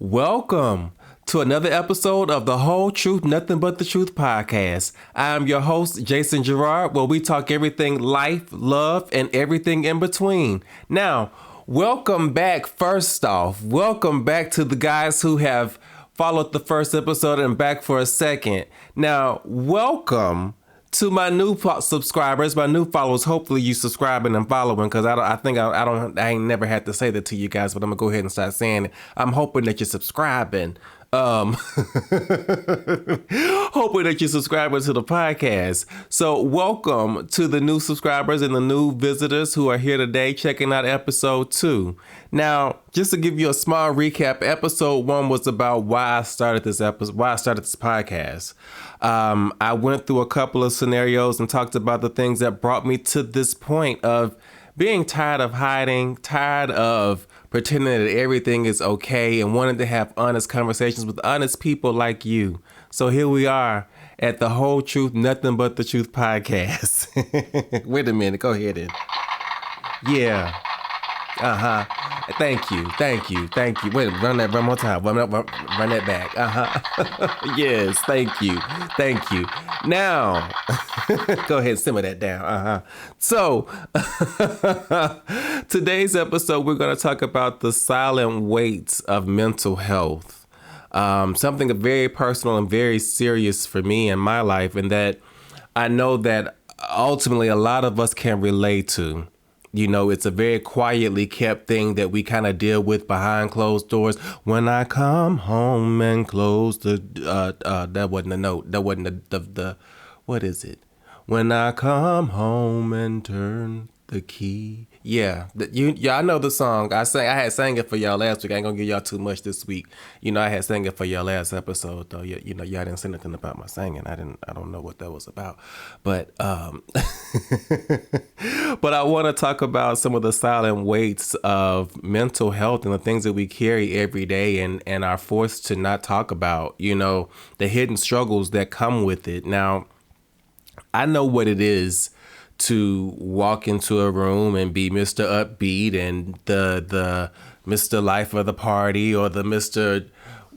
Welcome to another episode of the Whole Truth, Nothing But the Truth podcast. I am your host, Jason Gerard, where we talk everything life, love, and everything in between. Now, welcome back. First off, welcome back to the guys who have followed the first episode and back for a second. Now, welcome to my new subscribers, my new followers. Hopefully you subscribing and following, because I ain't never had to say that to you guys, but I'm gonna go ahead and start saying it. I'm hoping that you're subscribing. Hoping that you're subscribing to the podcast. So welcome to the new subscribers and the new visitors who are here today checking out episode 2. Now, just to give you a small recap, episode 1 was about why I started this podcast. I went through a couple of scenarios and talked about the things that brought me to this point of being tired of hiding, tired of pretending that everything is okay, and wanting to have honest conversations with honest people like you. So here we are at the Whole Truth, Nothing But the Truth podcast. Wait a minute, go ahead and... Yeah. Uh-huh. Thank you. Wait, run that one more time. Run that back. Uh-huh. Yes, thank you. Now, go ahead and simmer that down. Uh-huh. So, today's episode, we're going to talk about the silent weights of mental health. Something very personal and very serious for me in my life, and that I know that ultimately a lot of us can relate to. You know, it's a very quietly kept thing that we kind of deal with behind closed doors. When I come home and close the, that wasn't the note. That wasn't the what is it? When I come home and turn the key. Yeah, I know the song. I had sang it for y'all last week. I ain't gonna give y'all too much this week. You know, I had sang it for y'all last episode though. You know, y'all didn't say nothing about my singing. I don't know what that was about. But but I want to talk about some of the silent weights of mental health and the things that we carry every day and are forced to not talk about, you know, the hidden struggles that come with it. Now, I know what it is to walk into a room and be Mr. Upbeat and the Mr. Life of the party or the Mr.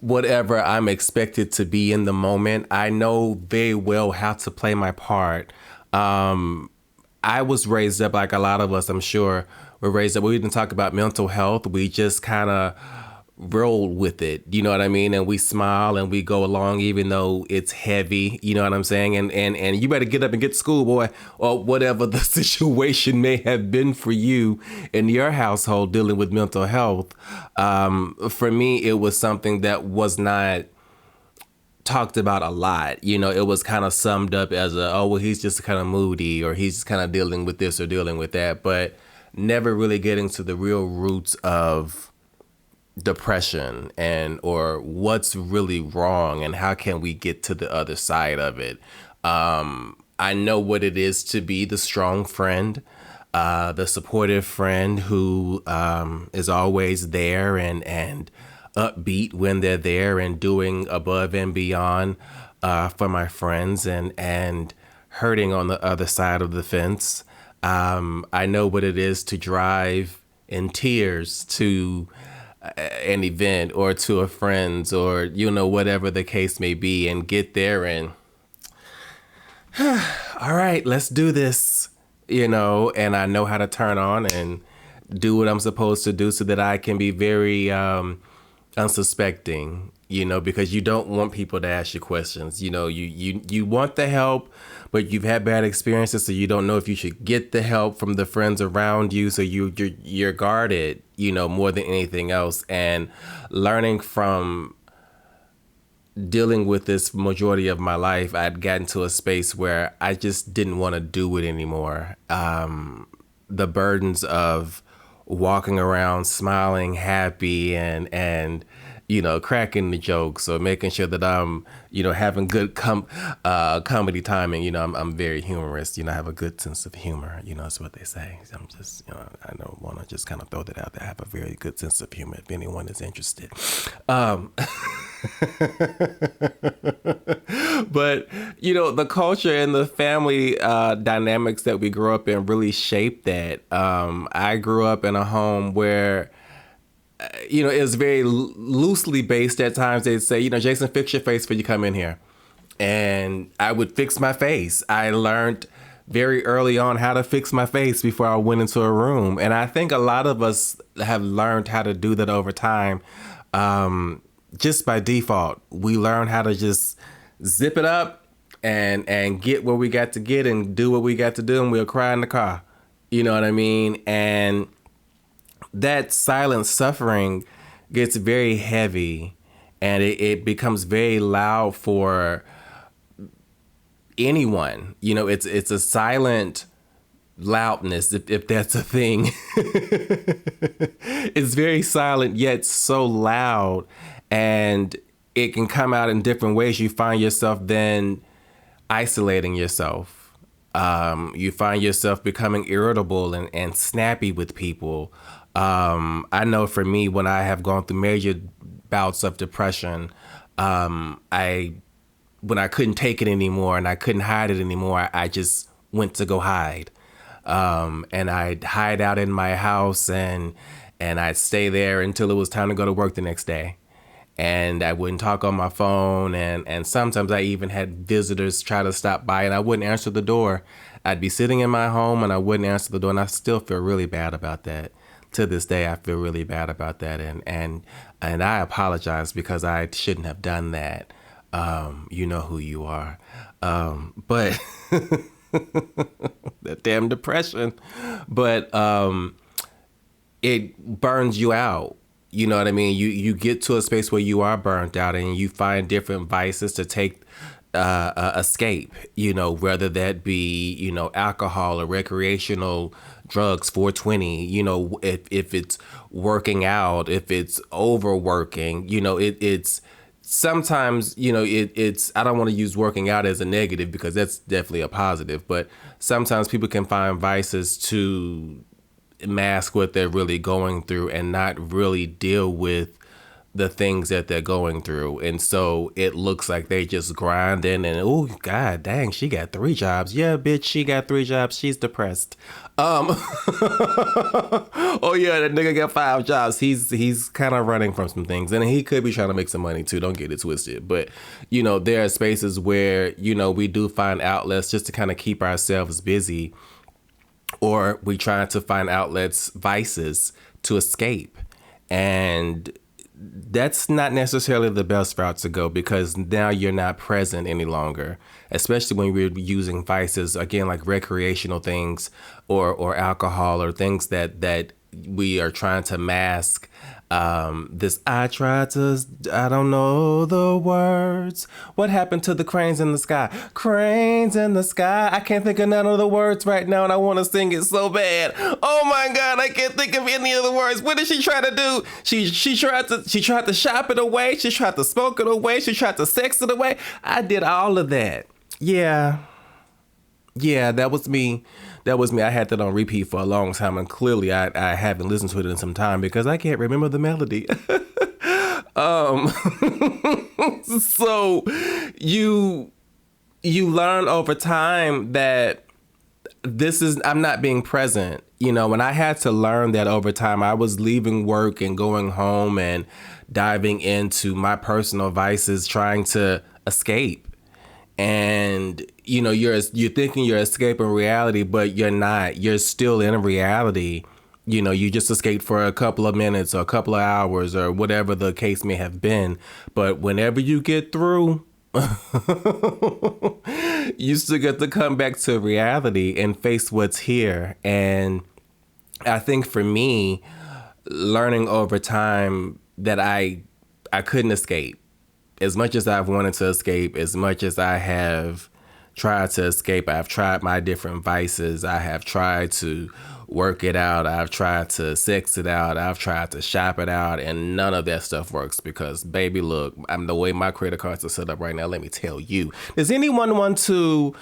whatever I'm expected to be in the moment. I know very well how to play my part. I was raised up like a lot of us, I'm sure, were raised up. We didn't talk about mental health. We just kind of roll with it, you know what I mean? And we smile and we go along even though it's heavy, you know what I'm saying? And you better get up and get to school, boy, or whatever the situation may have been for you in your household dealing with mental health. For me, it was something that was not talked about a lot. You know, it was kind of summed up as he's just kind of moody, or he's just kind of dealing with this or dealing with that, but never really getting to the real roots of depression or what's really wrong and how can we get to the other side of it. I know what it is to be the strong friend, the supportive friend who is always there and upbeat when they're there and doing above and beyond for my friends and hurting on the other side of the fence. I know what it is to drive in tears to an event or to a friend's or, you know, whatever the case may be, and get there and all right, let's do this, you know, and I know how to turn on and do what I'm supposed to do so that I can be very unsuspecting, you know, because you don't want people to ask you questions. You know, you want the help, but you've had bad experiences, so you don't know if you should get the help from the friends around you. So you're guarded, you know, more than anything else. And learning from dealing with this majority of my life, I'd gotten to a space where I just didn't want to do it anymore. The burdens of walking around smiling, happy, and you know, cracking the jokes or making sure that I'm, you know, having good comedy timing. You know, I'm very humorous. You know, I have a good sense of humor. You know, that's what they say. I'm just, you know, I don't want to just kind of throw that out there. I have a very good sense of humor if anyone is interested. But, you know, the culture and the family dynamics that we grew up in really shaped that. I grew up in a home where it was very loosely based at times. They'd say, Jason, fix your face before you come in here. And I would fix my face. I learned very early on how to fix my face before I went into a room. And I think a lot of us have learned how to do that over time. Just by default, we learn how to just zip it up and get what we got to get and do what we got to do, and we'll cry in the car. You know what I mean? And that silent suffering gets very heavy, and it becomes very loud for anyone. It's a silent loudness, if that's a thing. It's very silent yet so loud, and it can come out in different ways. You find yourself then isolating yourself. You find yourself becoming irritable and snappy with people. I know for me, when I have gone through major bouts of depression, when I couldn't take it anymore and I couldn't hide it anymore, I just went to go hide. And I'd hide out in my house and I'd stay there until it was time to go to work the next day. And I wouldn't talk on my phone. And sometimes I even had visitors try to stop by and I wouldn't answer the door. I'd be sitting in my home and I wouldn't answer the door. And I still feel really bad about that. To this day, I feel really bad about that. And I apologize because I shouldn't have done that. You know who you are. But that damn depression. But it burns you out. You know what I mean? You get to a space where you are burnt out and you find different vices to take escape, whether that be, alcohol or recreational drugs, 420, if it's working out, if it's overworking, it's sometimes, it's, I don't want to use working out as a negative because that's definitely a positive, but sometimes people can find vices to mask what they're really going through and not really deal with the things that they're going through. And so it looks like they just grinding and, oh, God dang, she got 3 jobs. Yeah, bitch, she got 3 jobs. She's depressed. Oh, yeah, that nigga got 5 jobs. He's kind of running from some things. And he could be trying to make some money, too. Don't get it twisted. But, there are spaces where, we do find outlets just to kind of keep ourselves busy. Or we try to find outlets, vices, to escape. And that's not necessarily the best route to go because now you're not present any longer, especially when we're using vices, again, like recreational things or alcohol or things that we are trying to mask. I don't know the words. What happened to the cranes in the sky? Cranes in the sky. I can't think of none of the words right now and I want to sing it so bad. Oh my God, I can't think of any of the words. What did she try to do? She tried to shop it away. She tried to smoke it away. She tried to sex it away. I did all of that. Yeah, that was me. I had that on repeat for a long time, and clearly I haven't listened to it in some time because I can't remember the melody. So you learn over time that I'm not being present. When I had to learn that over time, I was leaving work and going home and diving into my personal vices, trying to escape. And you're thinking you're escaping reality, but you're not. You're still in a reality. You just escaped for a couple of minutes or a couple of hours or whatever the case may have been. But whenever you get through, you still get to come back to reality and face what's here. And I think for me, learning over time that I couldn't escape. As much as I've wanted to escape, as much as I have tried to escape, I've tried my different vices. I have tried to work it out. I've tried to sex it out. I've tried to shop it out. And none of that stuff works because, baby, look, I'm the way my credit cards are set up right now. Let me tell you. Does anyone want to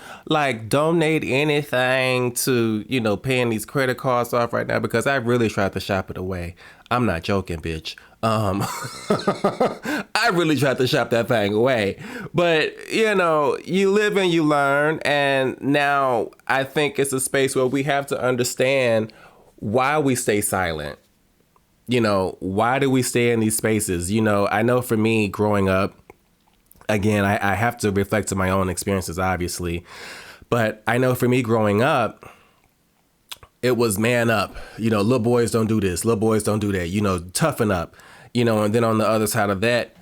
donate anything to, paying these credit cards off right now? Because I really tried to shop it away. I'm not joking, bitch. I really tried to shop that thing away, but you live and you learn. And now I think it's a space where we have to understand why we stay silent. why do we stay in these spaces? I know for me growing up, again, I have to reflect to my own experiences, obviously. But I know for me growing up, it was man up. Little boys don't do this. Little boys don't do that. Toughen up. And then on the other side of that,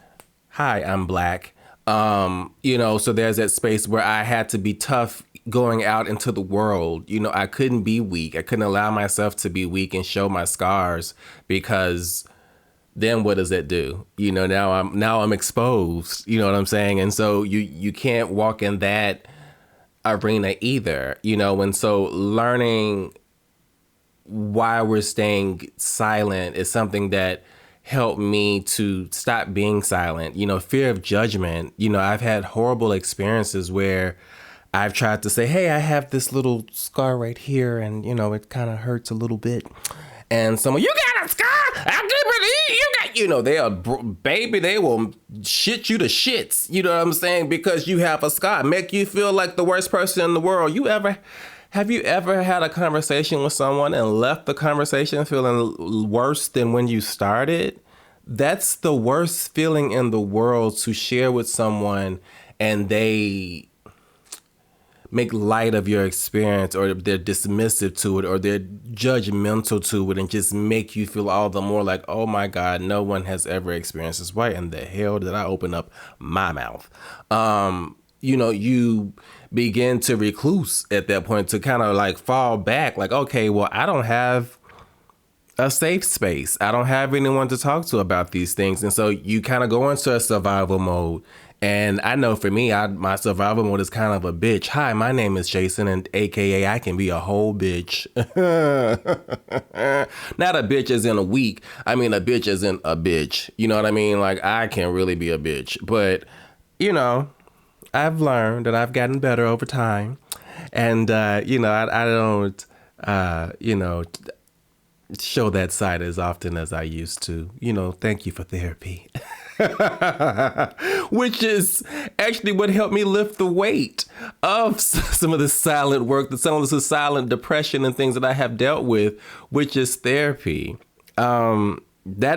hi, I'm black. So there's that space where I had to be tough going out into the world. I couldn't be weak. I couldn't allow myself to be weak and show my scars, because then what does that do? Now I'm exposed. You know what I'm saying? And so you can't walk in that arena either. And so learning why we're staying silent is something that helped me to stop being silent. Fear of judgment. I've had horrible experiences where I've tried to say, hey, I have this little scar right here, and it kind of hurts a little bit. And someone, you got a scar? I can't believe you got, they will shit you to shits. You know what I'm saying? Because you have a scar, make you feel like the worst person in the world. Have you ever had a conversation with someone and left the conversation feeling worse than when you started? That's the worst feeling in the world, to share with someone and they make light of your experience, or they're dismissive to it, or they're judgmental to it, and just make you feel all the more like, oh my God, no one has ever experienced this. Why in the hell did I open up my mouth? You begin to recluse at that point, to kind of like fall back, like, okay, well, I don't have a safe space. I don't have anyone to talk to about these things. And so you kind of go into a survival mode. And I know for me, my survival mode is kind of a bitch. Hi, my name is Jason, and AKA I can be a whole bitch. Not a bitch as in a week. I mean, a bitch as in a bitch. You know what I mean? Like, I can really be a bitch. But, I've learned that I've gotten better over time. And, I don't, show that side as often as I used to. Thank you for therapy. Which is actually what helped me lift the weight of some of the silent work, some of the silent depression and things that I have dealt with, which is therapy. That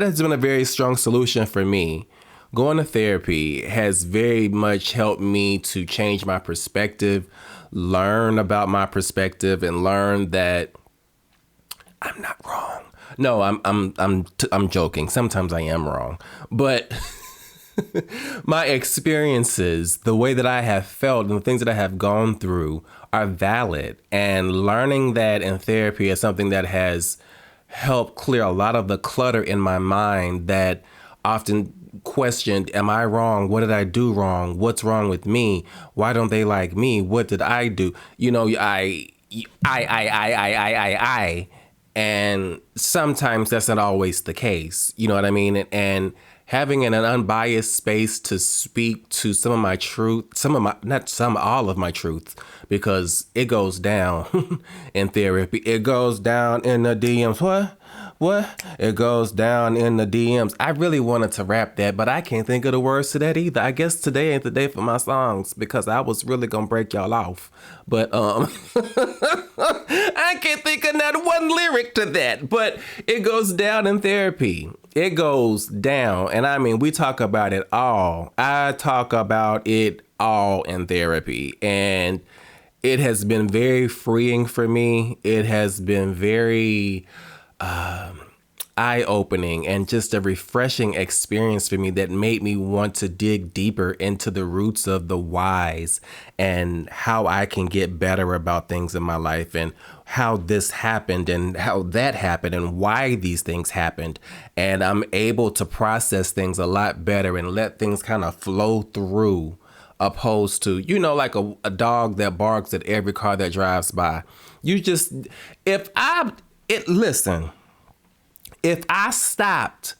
has been a very strong solution for me. Going to therapy has very much helped me to change my perspective, learn about my perspective, and learn that I'm not wrong. No, I'm joking. Sometimes I am wrong, but my experiences, the way that I have felt, and the things that I have gone through are valid. And learning that in therapy is something that has helped clear a lot of the clutter in my mind that often questioned, am I wrong? What did I do wrong? What's wrong with me? Why don't they like me? What did I do? I. And sometimes that's not always the case. You know what I mean? And having an unbiased space to speak to some of my truth, all of my truth, because it goes down in therapy. It goes down in the DMs. What? It goes down in the DMs. I really wanted to rap that, but I can't think of the words to that either. I guess today ain't the day for my songs, because I was really gonna break y'all off. But I can't think of not one lyric to that. But it goes down in therapy. It goes down. And I mean, we talk about it all. I talk about it all in therapy. And it has been very freeing for me. It has been very eye-opening and just a refreshing experience for me that made me want to dig deeper into the roots of the whys and how I can get better about things in my life, and how this happened and how that happened and why these things happened. And I'm able to process things a lot better and let things kind of flow through, opposed to, like a dog that barks at every car that drives by. Listen, if I stopped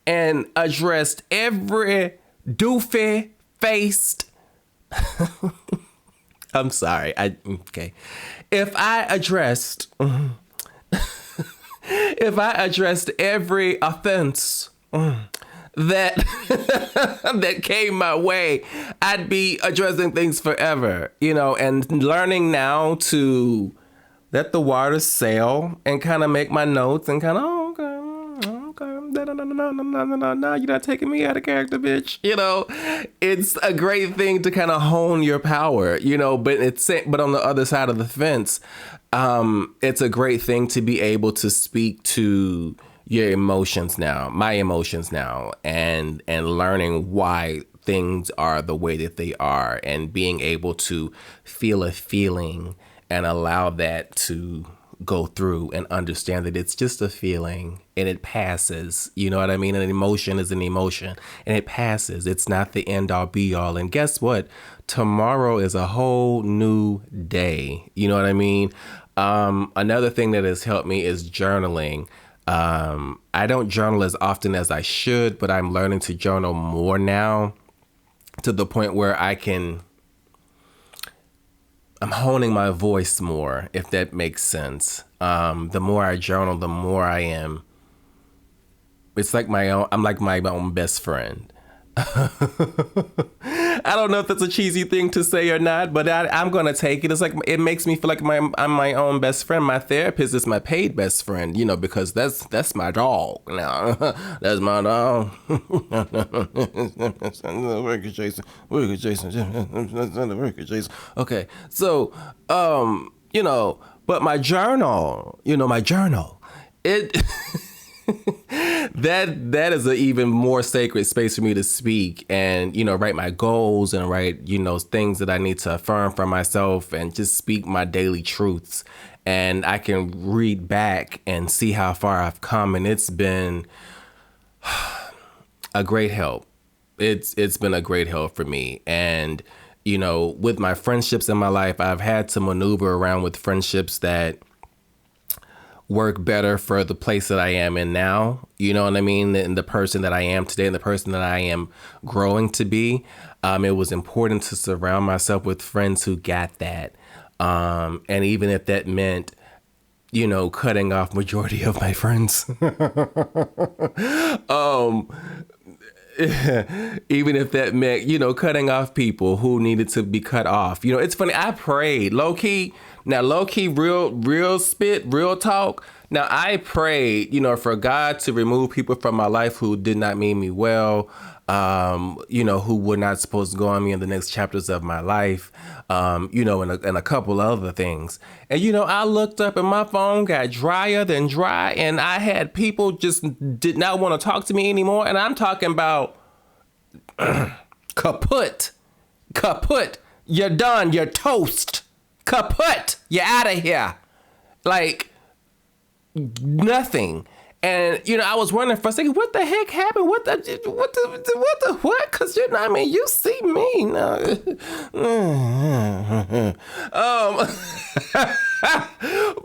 and addressed every doofy-faced, I'm sorry, okay. If I addressed every offense that that came my way, I'd be addressing things forever, and learning now to let the water sail and kind of make my notes and kind of, okay, no, you're not taking me out of character, bitch. It's a great thing to kind of hone your power, but on the other side of the fence, it's a great thing to be able to speak to your emotions now, my emotions now, and learning why things are the way that they are, and being able to feel a feeling and allow that to go through and understand that it's just a feeling and it passes. You know what I mean? An emotion is an emotion and it passes. It's not the end all be all. And guess what? Tomorrow is a whole new day. You know what I mean? Another thing that has helped me is journaling. I don't journal as often as I should, but I'm learning to journal more now, to the point where I'm honing my voice more, if that makes sense. The more I journal, the more I am. It's like I'm like my own best friend. I don't know if that's a cheesy thing to say or not, but I'm going to take it. It's like, it makes me feel like I'm my own best friend. My therapist is my paid best friend, because that's my dog now. That's my dog. Work it, Jason. Work it, Jason. Okay. So, but my journal, it... that is an even more sacred space for me to speak and, write my goals and write, things that I need to affirm for myself and just speak my daily truths. And I can read back and see how far I've come. And it's been a great help. It's been a great help for me. And, with my friendships in my life, I've had to maneuver around with friendships that work better for the place that I am in now, you know what I mean? And the person that I am today and the person that I am growing to be. It was important to surround myself with friends who got that. And even if that meant, cutting off majority of my friends. Even if that meant, cutting off people who needed to be cut off. It's funny. I prayed low key, real spit, real talk. Now I prayed, for God to remove people from my life who did not mean me well, who were not supposed to go on me in the next chapters of my life, and a couple other things. And, I looked up and my phone got drier than dry, and I had people just did not want to talk to me anymore. And I'm talking about kaput. You're done. You're toast. Kaput. You're out of here. Like nothing. And, I was wondering for a second, what the heck happened? What? Because, you see me now.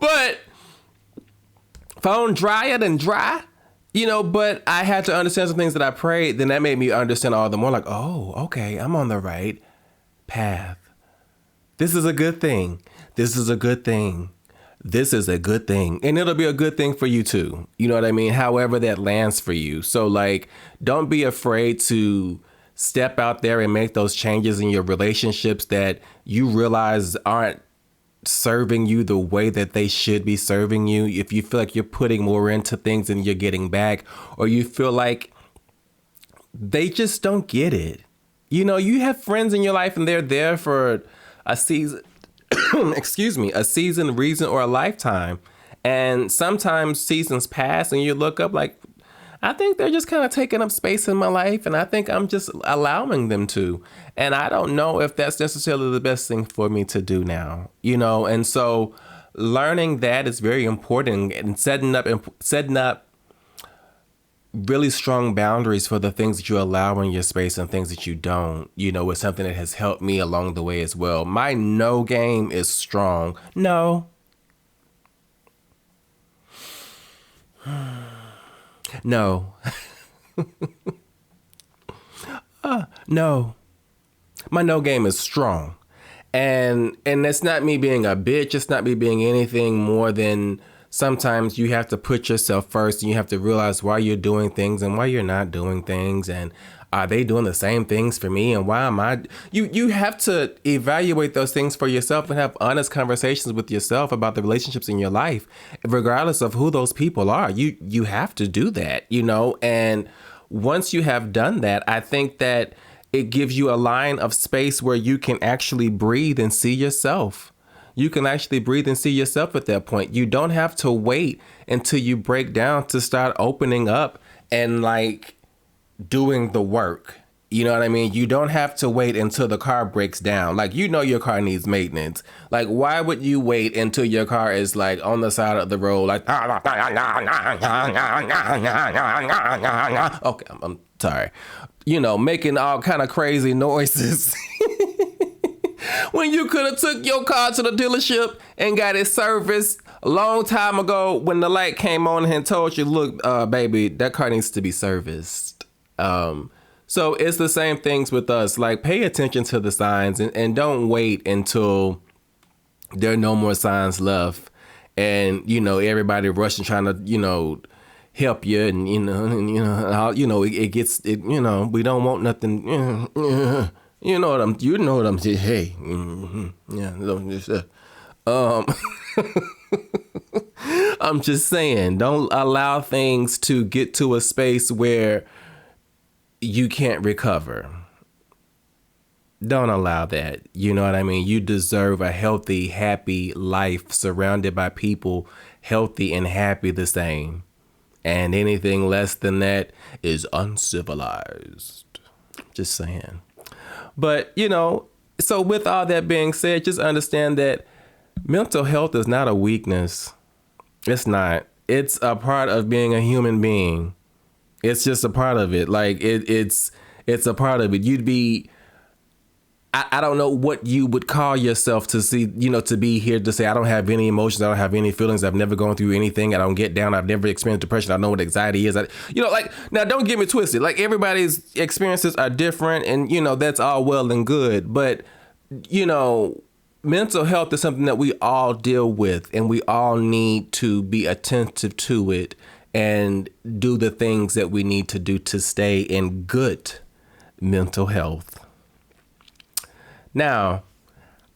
But phone drier than dry, but I had to understand some things that I prayed. Then that made me understand all the more like, oh, okay, I'm on the right path. This is a good thing. This is a good thing. This is a good thing. And it'll be a good thing for you too. You know what I mean? However that lands for you. So don't be afraid to step out there and make those changes in your relationships that you realize aren't serving you the way that they should be serving you. If you feel like you're putting more into things than you're getting back, or you feel like they just don't get it. You have friends in your life and they're there for a season. Excuse me, a season, reason, or a lifetime. And sometimes seasons pass and you look up like, I think they're just kind of taking up space in my life, and I think I'm just allowing them to. And I don't know if that's necessarily the best thing for me to do now, and so learning that is very important, and setting up really strong boundaries for the things that you allow in your space and things that you don't, is something that has helped me along the way as well. My no game is strong. No. No. No. My no game is strong. And that's not me being a bitch. It's not me being anything more than sometimes you have to put yourself first, and you have to realize why you're doing things and why you're not doing things. And Are they doing the same things for me? And why am I? You have to evaluate those things for yourself and have honest conversations with yourself about the relationships in your life, regardless of who those people are. You have to do that, and once you have done that, I think that it gives you a line of space where you can actually breathe and see yourself. You can actually breathe and see yourself at that point. You don't have to wait until you break down to start opening up and doing the work. You know what I mean? You don't have to wait until the car breaks down. Your car needs maintenance. Why would you wait until your car is on the side of the road? Okay, I'm sorry. Making all kind of crazy noises. When you could have took your car to the dealership and got it serviced a long time ago when the light came on and told you, look, baby, that car needs to be serviced. So it's the same things with us. Pay attention to the signs and don't wait until there are no more signs left. And, everybody rushing trying to, help you and, it gets, we don't want nothing. You know what I'm saying? Hey, I'm just saying, don't allow things to get to a space where you can't recover. Don't allow that. You know what I mean? You deserve a healthy, happy life surrounded by people healthy and happy the same. And anything less than that is uncivilized. Just saying. But, so with all that being said, just understand that mental health is not a weakness. It's not. It's a part of being a human being. It's just a part of it. It's a part of it. I don't know what you would call yourself to see, to be here to say, I don't have any emotions. I don't have any feelings. I've never gone through anything. I don't get down. I've never experienced depression. I know what anxiety is. Now don't get me twisted. Everybody's experiences are different and, that's all well and good. But, mental health is something that we all deal with and we all need to be attentive to it and do the things that we need to do to stay in good mental health. Now,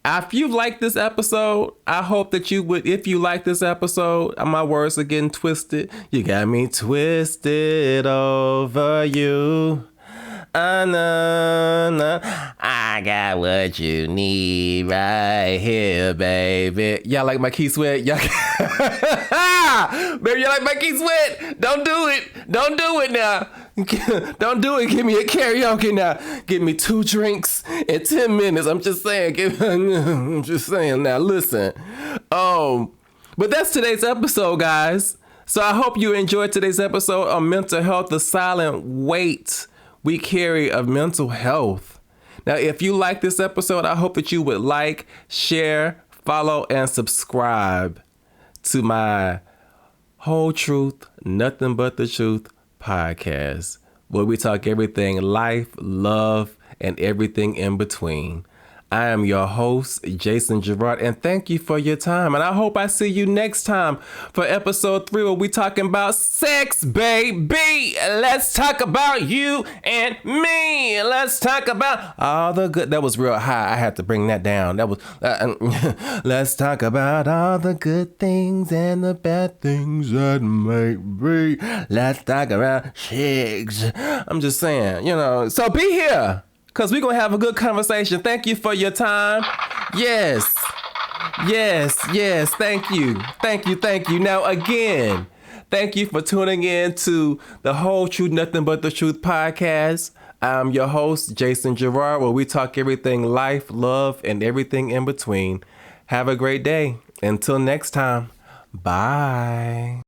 if you like this episode, I hope that you would, if you like this episode, my words are getting twisted. You got me twisted over you. I got what you need right here, baby. Y'all like my Key Sweat? Y'all baby, y'all like my Key Sweat? Don't do it. Don't do it now. Don't do it. Give me a karaoke now. Give me 2 drinks in 10 minutes. I'm just saying. I'm just saying. Now listen. But that's today's episode, guys. So I hope you enjoyed today's episode on mental health, the silent weight we carry of mental health. Now, if you like this episode, I hope that you would like, share, follow, and subscribe to my Whole Truth, Nothing But the Truth podcast, where we talk everything life, love, and everything in between. I am your host, Jason Gerard, and thank you for your time. And I hope I see you next time for episode 3, where we talking about sex, baby. Let's talk about you and me. Let's talk about all the good. That was real high. I had to bring that down. That was. Let's talk about all the good things and the bad things that might be. Let's talk about chicks. I'm just saying, So be here, because we're going to have a good conversation. Thank you for your time. Yes. Thank you. Now, again, thank you for tuning in to the Whole Truth, Nothing But the Truth podcast. I'm your host, Jason Gerard, where we talk everything life, love, and everything in between. Have a great day. Until next time. Bye.